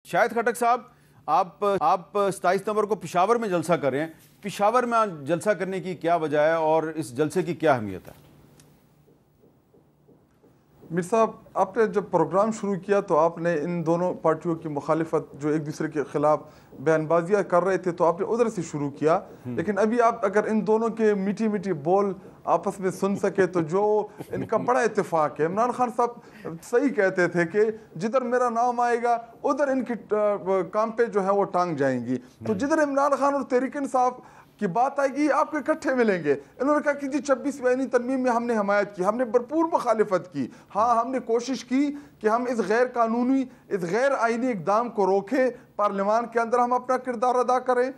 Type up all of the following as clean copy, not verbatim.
شاہد خٹک صاحب، آپ 27 نومبر کو پشاور میں جلسہ کر رہے ہیں. پشاور میں جلسہ کرنے کی کیا وجہ ہے اور اس جلسے کی کیا اہمیت ہے؟ میر صاحب، آپ نے جب پروگرام شروع کیا تو آپ نے ان دونوں پارٹیوں کی مخالفت جو ایک دوسرے کے خلاف بیان بازیاں کر رہے تھے تو آپ نے ادھر سے شروع کیا. لیکن ابھی آپ اگر ان دونوں کے میٹھی میٹھی بول آپس میں سن سکے تو جو ان کا بڑا اتفاق ہے. عمران خان صاحب صحیح کہتے تھے کہ جدھر میرا نام آئے گا ادھر ان کی کام پہ جو ہے وہ ٹانگ جائیں گی. تو جدھر عمران خان اور تحریک انصاف کی بات آئے گی آپ کو اکٹھے ملیں گے. انہوں نے کہا کہ جی 26 آئینی ترمیم میں ہم نے حمایت کی, ہم نے بھرپور مخالفت کی. ہاں, ہم نے کوشش کی کہ ہم اس غیر قانونی, اس غیر آئینی اقدام کو روکیں. پارلیمان کے اندر ہم اپنا کردار ادا کریں,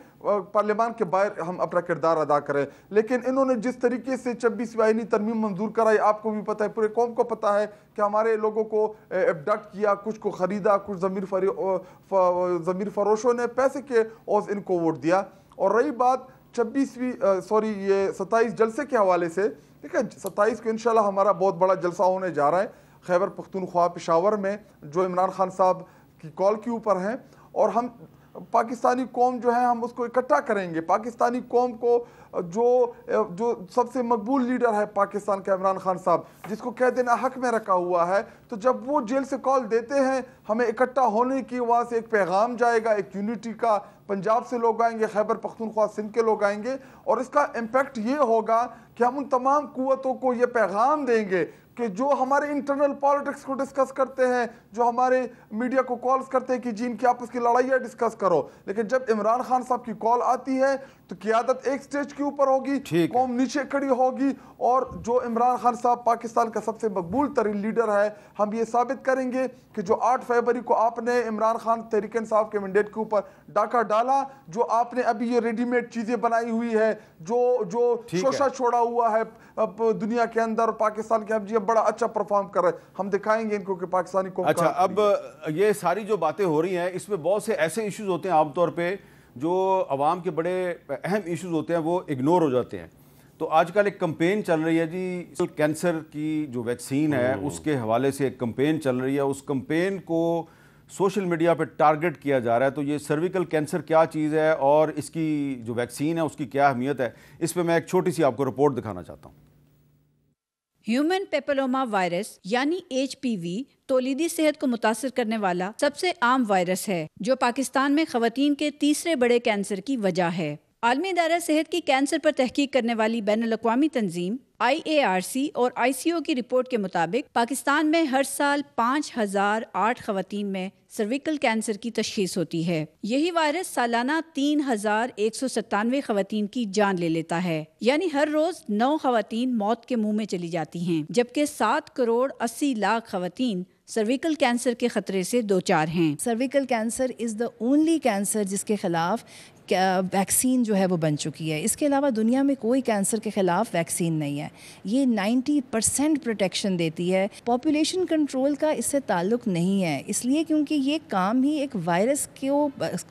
پارلیمان کے باہر ہم اپنا کردار ادا کریں. لیکن انہوں نے جس طریقے سے 26 آئینی ترمیم منظور کرائی, آپ کو بھی پتہ ہے, پورے قوم کو پتہ ہے کہ ہمارے لوگوں کو ابڈکٹ کیا, کچھ کو خریدا, کچھ ضمیر فروشوں نے پیسے کے عوض ان کو ووٹ دیا. اور رہی بات 27 جلسے کے حوالے سے, ٹھیک ہے, 27 کو انشاءاللہ ہمارا بہت بڑا جلسہ ہونے جا رہا ہے خیبر پختونخوا پشاور میں, جو عمران خان صاحب کی کال کے اوپر ہیں. اور ہم پاکستانی قوم جو ہے ہم اس کو اکٹھا کریں گے. پاکستانی قوم کو جو سب سے مقبول لیڈر ہے پاکستان کا عمران خان صاحب, جس کو کہہ دینا حق میں رکھا ہوا ہے, تو جب وہ جیل سے کال دیتے ہیں ہمیں اکٹھا ہونے کی, وہاں سے ایک پیغام جائے گا, ایک یونٹی کا. پنجاب سے لوگ آئیں گے, خیبر پختونخوا سندھ کے لوگ آئیں گے, اور اس کا امپیکٹ یہ ہوگا کہ ہم ان تمام قوتوں کو یہ پیغام دیں گے کہ جو ہمارے انٹرنل پالیٹکس کو ڈسکس کرتے ہیں, جو ہمارے میڈیا کو کالز کرتے ہیں کہ جی ان کی آپس کی لڑائیاں ڈسکس کرو, لیکن جب عمران خان صاحب کی کال آتی ہے تو قیادت ایک سٹیج کے اوپر ہوگی, قوم نیچے کھڑی ہوگی. اور جو عمران خان صاحب پاکستان کا سب سے مقبول ترین لیڈر ہے, ہم یہ ثابت کریں گے کہ جو 8 فروری کو آپ نے عمران خان تحریک انصاف کے مینڈیٹ کے اوپر ڈاکہ ڈالا, جو آپ نے ابھی یہ ریڈی میڈ چیزیں بنائی ہوئی ہے, جو شوشہ چھوڑا ہوا ہے دنیا کے اندر, پاکستان کے, اب جی بڑا اچھا پرفارم کر رہے, ہم دکھائیں گے ان کو کہ پاکستانی قوم. اچھا, اب یہ ساری جو باتیں ہو رہی ہیں اس میں بہت سے ایسے ایشوز ہوتے ہیں عام طور پہ جو عوام کے بڑے اہم ایشوز ہوتے ہیں وہ اگنور ہو جاتے ہیں. تو آج کل ایک کمپین چل رہی ہے جی, کینسر کی جو ویکسین ہے اس کے حوالے سے ایک کمپین چل رہی ہے. اس کمپین کو سوشل میڈیا پہ ٹارگٹ کیا جا رہا ہے. تو یہ سرویکل کینسر کیا چیز ہے اور اس کی جو ویکسین ہے اس کی کیا اہمیت ہے, اس پہ میں ایک چھوٹی سی آپ کو رپورٹ دکھانا چاہتا ہوں. ہیومن پیپلوما وائرس یعنی HPV تولیدی صحت کو متاثر کرنے والا سب سے عام وائرس ہے, جو پاکستان میں خواتین کے تیسرے بڑے کینسر کی وجہ ہے. عالمی ادارہ صحت کی کینسر پر تحقیق کرنے والی بین الاقوامی تنظیم IARC اور ICO کی رپورٹ کے مطابق پاکستان میں ہر سال 5008 خواتین میں سرویکل کینسر کی تشخیص ہوتی ہے. یہی وائرس سالانہ 3197 خواتین کی جان لے لیتا ہے, یعنی ہر روز 9 خواتین موت کے منہ میں چلی جاتی ہیں, جبکہ 7 کروڑ 80 لاکھ خواتین سرویکل کینسر کے خطرے سے دوچار ہیں. Cervical cancer is the only cancer جس کے خلاف ویکسین جو ہے وہ بن چکی ہے. اس کے علاوہ دنیا میں کوئی کینسر کے خلاف ویکسین نہیں ہے. یہ 90% پروٹیکشن دیتی ہے. پاپولیشن کنٹرول کا اس سے تعلق نہیں ہے, اس لیے کیونکہ یہ کام ہی ایک وائرس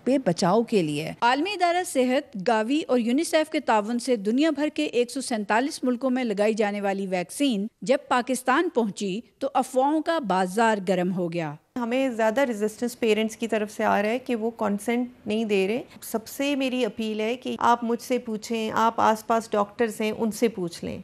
پہ بچاؤ کے لیے ہے. عالمی ادارہ صحت, گاوی اور یونیسیف کے تعاون سے دنیا بھر کے 147 ملکوں میں لگائی جانے والی ویکسین جب پاکستان پہنچی تو افواہوں کا بازار گرم ہو گیا. ہمیں زیادہ ریزسٹنس پیرنٹس کی طرف سے آ رہا ہے کہ وہ کنسنٹ نہیں دے رہے. سب سے میری اپیل ہے کہ آپ مجھ سے پوچھیں, آپ آس پاس ڈاکٹرز ہیں ان سے پوچھ لیں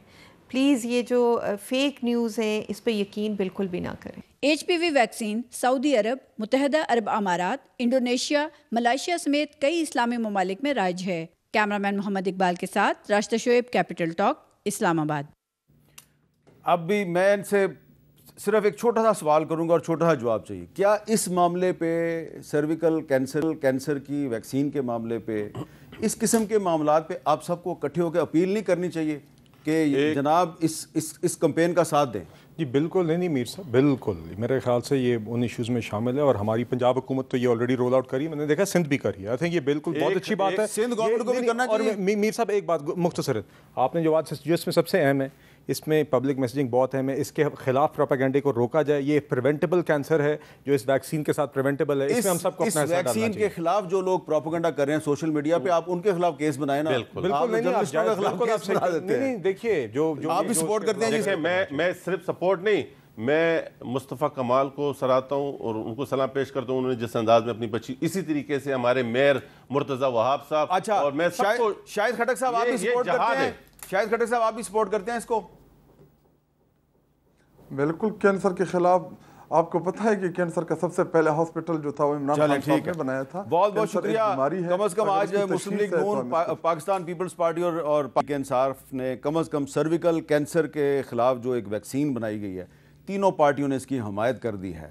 پلیز. یہ جو فیک نیوز ہے اس پہ یقین بالکل بھی نہ کریں. HPV ویکسین سعودی عرب, متحدہ عرب امارات, انڈونیشیا, ملائیشیا سمیت کئی اسلامی ممالک میں رائج ہے. کیمرامین محمد اقبال کے ساتھ راشدہ شعیب, کیپٹل ٹاک, اسلام آباد. اب بھی میں ان سے صرف ایک چھوٹا سا سوال کروں گا اور چھوٹا سا جواب چاہیے. کیا اس معاملے پہ سرویکل کینسر کی ویکسین کے معاملے پہ, اس قسم کے معاملات پہ آپ سب کو اکٹھے ہو کے اپیل نہیں کرنی چاہیے کہ جناب اس کمپین کا ساتھ دیں؟ جی بالکل نہیں میر صاحب, بالکل میرے خیال سے یہ ان ایشوز میں شامل ہے, اور ہماری پنجاب حکومت تو یہ آلریڈی رول آؤٹ کری ہے, میں نے دیکھا سندھ بھی کری ہے. آئی تھنک یہ بالکل بہت اچھی بات ہے. سندھ گورنمنٹ کو بھی کرنا چاہیے. اور میر صاحب ایک بات مختصر, آپ نے جو بات جو اس میں سب سے اہم ہے, اس میں پبلک میسیجنگ بہت اہم ہے. اس کے خلاف پروپیگنڈے کو روکا جائے. یہ پریونٹیبل کینسر ہے جو اس ویکسین کے ساتھ پریونٹیبل ہے. اس میں ہم سب کو اپنا حصہ ڈالنا چاہیے. ویکسین کے خلاف جو لوگ پروپیگنڈا کر رہے ہیں سوشل میڈیا پہ, آپ ان کے خلاف کیس بنائیں نا. بالکل نہیں, دیکھیے جو آپ بھی سپورٹ کرتے ہیں. میں صرف سپورٹ نہیں, میں مصطفیٰ کمال کو سراہتا ہوں اور ان کو سلام پیش کرتا ہوں، انہوں نے جس انداز میں اپنی بچی، اسی طریقے سے ہمارے میئر مرتضیٰ وہاب صاحب. اچھا اور میں سب کو شاہد خٹک صاحب آپ بھی سپورٹ کرتے ہیں؟ شاہد خٹک صاحب آپ بھی سپورٹ کرتے ہیں اس کو؟ بالکل. کینسر کے خلاف آپ کو پتہ ہے کہ کینسر کا سب سے پہلے ہاسپٹل جو تھا وہ عمران خان صاحب نے بنایا تھا. بہت بہت شکریہ. کم از کم آج مسلم لیگ نون، پاکستان پیپلز پارٹی اور پاک انصاف نے کم از کم سرویکل کینسر کے خلاف جو ایک ویکسین بنائی گئی ہے، تینوں پارٹیوں نے اس کی حمایت کر دی ہے.